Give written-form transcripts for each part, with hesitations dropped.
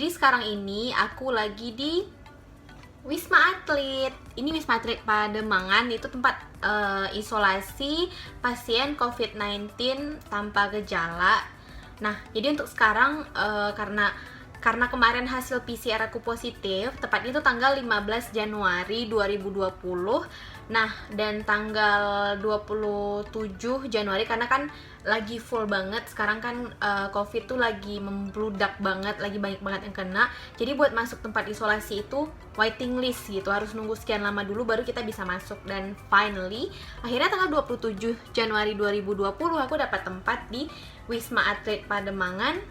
Jadi sekarang ini aku lagi di Wisma Atlet. Ini Wisma Atlet Pademangan, itu tempat isolasi pasien COVID-19 tanpa gejala. Nah, jadi untuk sekarang karena kemarin hasil PCR aku positif, tepatnya itu tanggal 15 Januari 2020. Nah, dan tanggal 27 Januari, karena kan lagi full banget sekarang kan, COVID tuh lagi membludak banget, lagi banyak banget yang kena. Jadi buat masuk tempat isolasi itu waiting list gitu, harus nunggu sekian lama dulu baru kita bisa masuk. Dan finally, akhirnya tanggal 27 Januari 2020 aku dapat tempat di Wisma Atlet Pademangan,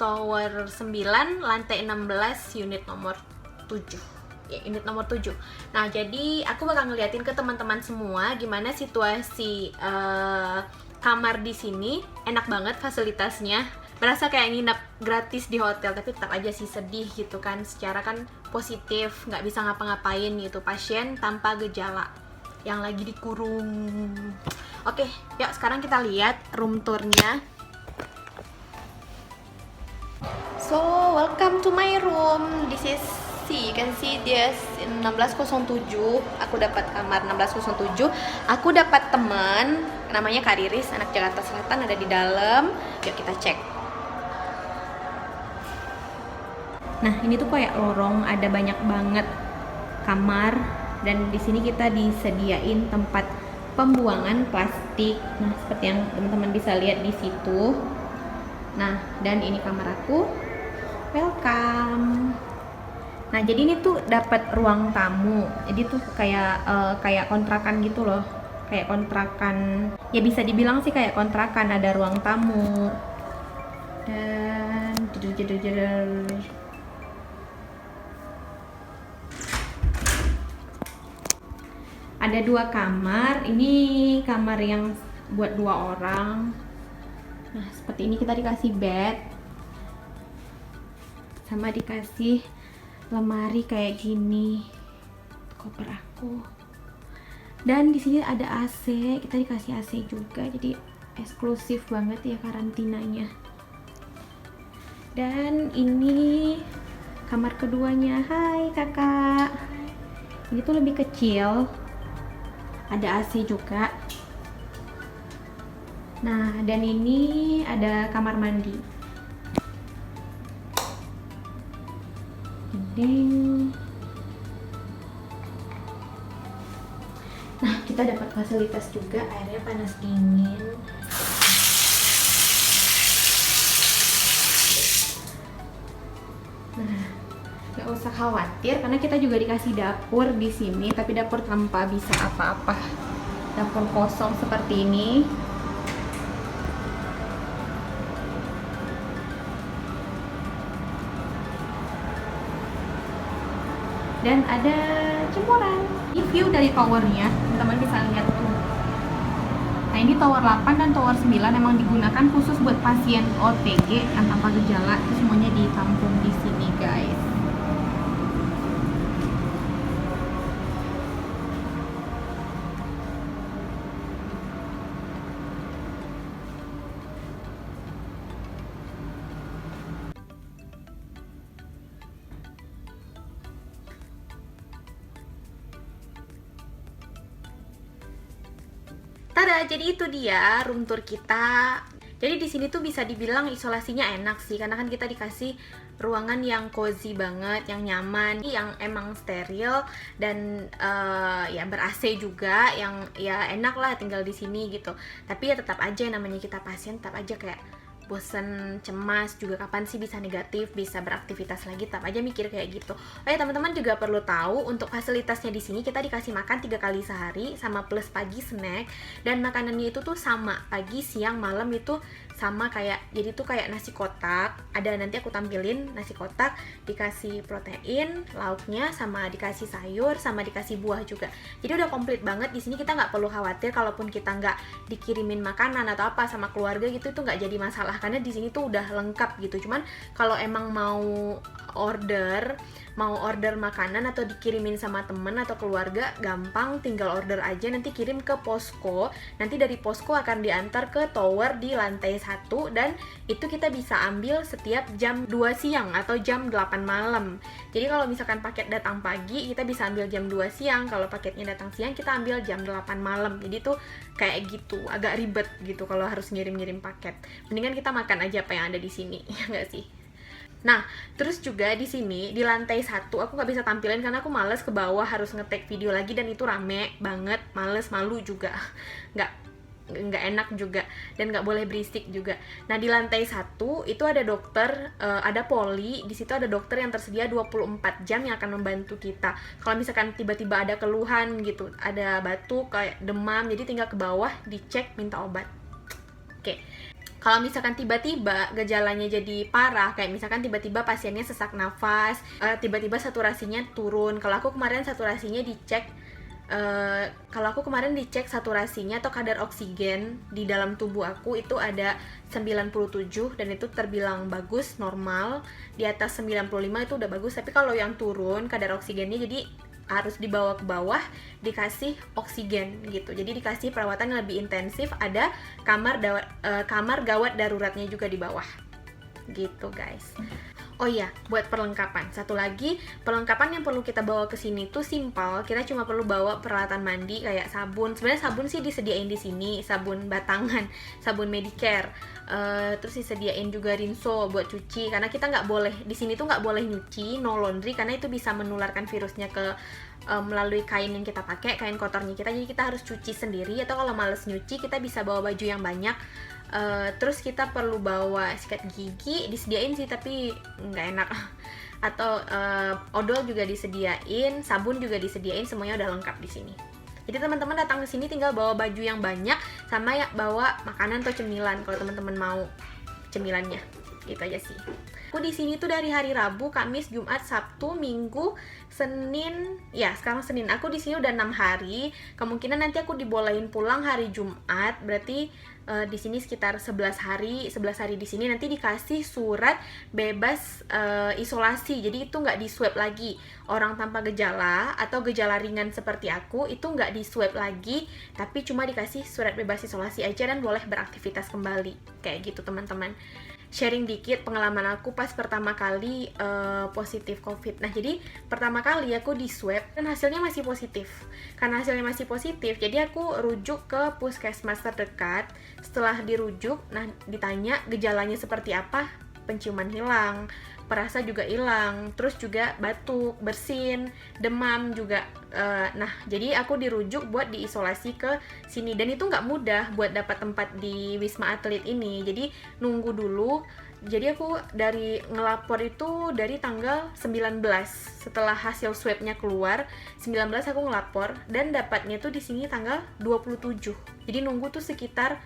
Tower 9, lantai 16, unit nomor 7. Ya, unit nomor 7. Nah, jadi aku bakal ngeliatin ke teman-teman semua gimana situasi kamar di sini. Enak banget fasilitasnya. Berasa kayak nginep gratis di hotel, tapi tetap aja sih sedih gitu kan. Secara kan positif, nggak bisa ngapa-ngapain gitu. Pasien tanpa gejala yang lagi dikurung. Oke, yuk sekarang kita lihat room tournya. So, welcome to my room. This is you can see this 1607. Aku dapat kamar 1607. Aku dapat teman namanya Kak Riris, anak Jakarta Selatan, ada di dalam. Yuk kita cek. Nah, ini tuh kayak lorong, ada banyak banget kamar, dan di sini kita disediain tempat pembuangan plastik. Nah, seperti yang teman-teman bisa lihat di situ. Nah, dan ini kamar aku. Welcome. Nah, jadi ini tuh dapat ruang tamu. Jadi tuh kayak kontrakan gitu loh. Kayak kontrakan. Ya bisa dibilang sih kayak kontrakan, ada ruang tamu. Dan ada 2 kamar. Ini kamar yang buat 2 orang. Nah, seperti ini kita dikasih bed. Sama dikasih lemari kayak gini, koper aku. Dan di sini ada AC, kita dikasih AC juga, jadi eksklusif banget ya karantinanya. Dan ini kamar keduanya. Hai kakak. Ini tuh lebih kecil, ada AC juga. Nah, dan ini ada kamar mandi. Nah, kita dapat fasilitas juga, airnya panas dingin. Nah, nggak usah khawatir karena kita juga dikasih dapur di sini, tapi dapur tanpa bisa apa-apa. Dapur kosong seperti ini. Dan ada jemuran. Ini view dari towernya, teman-teman bisa lihat tuh. Nah, ini tower 8 dan tower 9 memang digunakan khusus buat pasien OTG yang tanpa gejala. Itu semuanya ditampung di sini, guys. Tada, jadi itu dia room tour kita. Jadi di sini tuh bisa dibilang isolasinya enak sih, karena kan kita dikasih ruangan yang cozy banget, yang nyaman, yang emang steril, dan ya ber AC juga, yang ya enak lah tinggal di sini gitu. Tapi ya tetap aja namanya kita pasien, tetap aja kayak bosan, cemas juga, kapan sih bisa negatif, bisa beraktivitas lagi, tetap aja mikir kayak gitu. Oh ya, teman-teman juga perlu tahu untuk fasilitasnya di sini kita dikasih makan 3 kali sehari sama plus pagi snack, dan makanannya itu tuh sama pagi, siang, malam itu sama kayak, jadi tuh kayak nasi kotak. Ada, nanti aku tampilin nasi kotak, dikasih protein, lauknya, sama dikasih sayur, sama dikasih buah juga. Jadi udah komplit banget di sini, kita nggak perlu khawatir kalaupun kita nggak dikirimin makanan atau apa sama keluarga gitu, itu nggak jadi masalah karena di sini tuh udah lengkap gitu. Cuman kalau emang mau mau order makanan atau dikirimin sama temen atau keluarga, gampang, tinggal order aja, nanti kirim ke posko, nanti dari posko akan diantar ke tower di lantai 1, dan itu kita bisa ambil setiap jam 2 siang atau jam 8 malam. Jadi kalau misalkan paket datang pagi, kita bisa ambil jam 2 siang, kalau paketnya datang siang, kita ambil jam 8 malam. Jadi tuh kayak gitu, agak ribet gitu kalau harus ngirim-ngirim paket. Mendingan kita makan aja apa yang ada di sini, ya nggak sih? Nah, terus juga di sini di lantai 1 aku nggak bisa tampilin karena aku males ke bawah harus nge-tag video lagi, dan itu rame banget, males, malu juga, nggak enak juga, dan nggak boleh berisik juga. Nah, di lantai 1 itu ada dokter, ada poli, di situ ada dokter yang tersedia 24 jam yang akan membantu kita. Kalau misalkan tiba-tiba ada keluhan gitu, ada batuk, kayak demam, jadi tinggal ke bawah, dicek, minta obat. Oke. Kalau misalkan tiba-tiba gejalanya jadi parah, kayak misalkan tiba-tiba pasiennya sesak nafas, tiba-tiba saturasinya turun. Kalau aku kemarin saturasinya dicek, saturasinya atau kadar oksigen di dalam tubuh aku itu ada 97, dan itu terbilang bagus, normal. Di atas 95 itu udah bagus, tapi kalau yang turun kadar oksigennya, jadi harus dibawa ke bawah, dikasih oksigen gitu. Jadi dikasih perawatan yang lebih intensif, ada kamar gawat daruratnya juga di bawah. Gitu, guys. Oh iya, buat perlengkapan. Satu lagi, perlengkapan yang perlu kita bawa ke sini tuh simpel. Kita cuma perlu bawa peralatan mandi kayak sabun. Sebenarnya sabun sih disediain di sini, sabun batangan, sabun Medicare. Terus disediain juga rinso buat cuci, karena kita nggak boleh di sini tuh nggak boleh nyuci, no laundry, karena itu bisa menularkan virusnya ke melalui kain yang kita pakai, kain kotornya kita. Jadi kita harus cuci sendiri, atau kalau males nyuci kita bisa bawa baju yang banyak. Terus kita perlu bawa sikat gigi, disediain sih tapi nggak enak. Atau odol juga disediain, sabun juga disediain, semuanya udah lengkap di sini. Jadi teman-teman datang ke sini tinggal bawa baju yang banyak, sama ya bawa makanan atau cemilan kalau teman-teman mau cemilannya. Gitu aja sih. Aku di sini tuh dari hari Rabu, Kamis, Jumat, Sabtu, Minggu, Senin. Ya, sekarang Senin. Aku di sini udah 6 hari. Kemungkinan nanti aku dibolehin pulang hari Jumat. Berarti di sini sekitar 11 hari di sini. Nanti dikasih surat bebas isolasi. Jadi itu nggak di swab lagi. Orang tanpa gejala atau gejala ringan seperti aku itu nggak di swab lagi, tapi cuma dikasih surat bebas isolasi aja dan boleh beraktivitas kembali. Kayak gitu, teman-teman. Sharing dikit pengalaman aku pas pertama kali positif COVID. Nah, jadi pertama kali aku di swab dan hasilnya masih positif. Karena hasilnya masih positif, jadi aku rujuk ke puskesmas terdekat. Setelah dirujuk, nah ditanya gejalanya seperti apa, penciuman hilang, perasa juga hilang, terus juga batuk, bersin, demam juga. Nah, jadi aku dirujuk buat diisolasi ke sini, dan itu nggak mudah buat dapat tempat di Wisma Atlet ini. Jadi nunggu dulu. Jadi aku dari ngelapor itu dari tanggal 19, setelah hasil swabnya keluar 19 aku ngelapor, dan dapatnya tuh di sini tanggal 27. Jadi nunggu tuh sekitar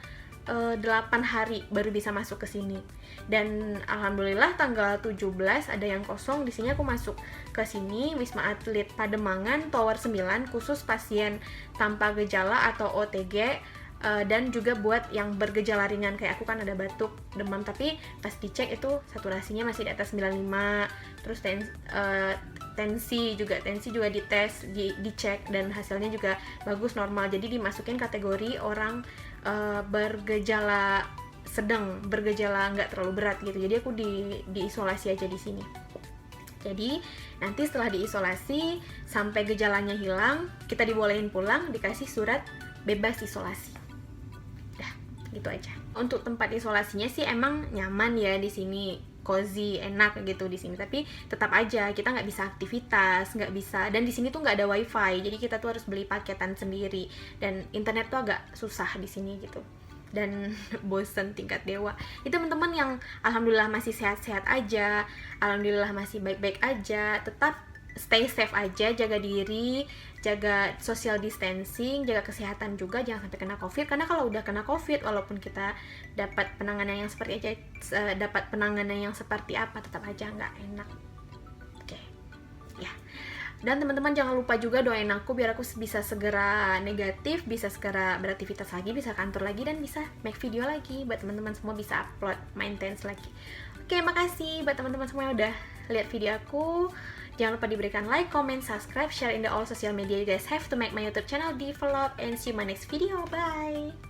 8 hari baru bisa masuk ke sini. Dan alhamdulillah tanggal 17 ada yang kosong, di sini aku masuk ke sini, Wisma Atlet Pademangan Tower 9, khusus pasien tanpa gejala atau OTG, dan juga buat yang bergejala ringan kayak aku, kan ada batuk, demam, tapi pas dicek itu saturasinya masih di atas 95. Terus tensi juga dites, dicek, dan hasilnya juga bagus, normal. Jadi dimasukin kategori orang bergejala sedang, bergejala nggak terlalu berat gitu. Jadi aku diisolasi aja di sini. Jadi nanti setelah diisolasi sampai gejalanya hilang, kita dibolehin pulang, dikasih surat bebas isolasi. Dah, gitu aja. Untuk tempat isolasinya sih emang nyaman ya di sini, cozy, enak gitu di sini. Tapi tetap aja kita nggak bisa aktivitas, nggak bisa. Dan di sini tuh nggak ada wifi, jadi kita tuh harus beli paketan sendiri. Dan internet tuh agak susah di sini gitu. Dan bosen tingkat dewa. Itu teman-teman yang alhamdulillah masih sehat-sehat aja, alhamdulillah masih baik-baik aja, tetap stay safe aja, jaga diri, jaga social distancing, jaga kesehatan juga, jangan sampai kena COVID. Karena kalau udah kena COVID, walaupun kita dapat penanganan yang seperti apa, tetap aja nggak enak. Oke. Ya. Dan teman-teman jangan lupa juga doain aku biar aku bisa segera negatif, bisa segera beraktivitas lagi, bisa kantor lagi, dan bisa make video lagi buat teman-teman semua bisa upload maintenance lagi. Oke, makasih buat teman-teman semua yang udah lihat video aku. Jangan lupa diberikan like, comment, subscribe, share in the all social media you guys have to make my YouTube channel develop, and see you in my next video. Bye!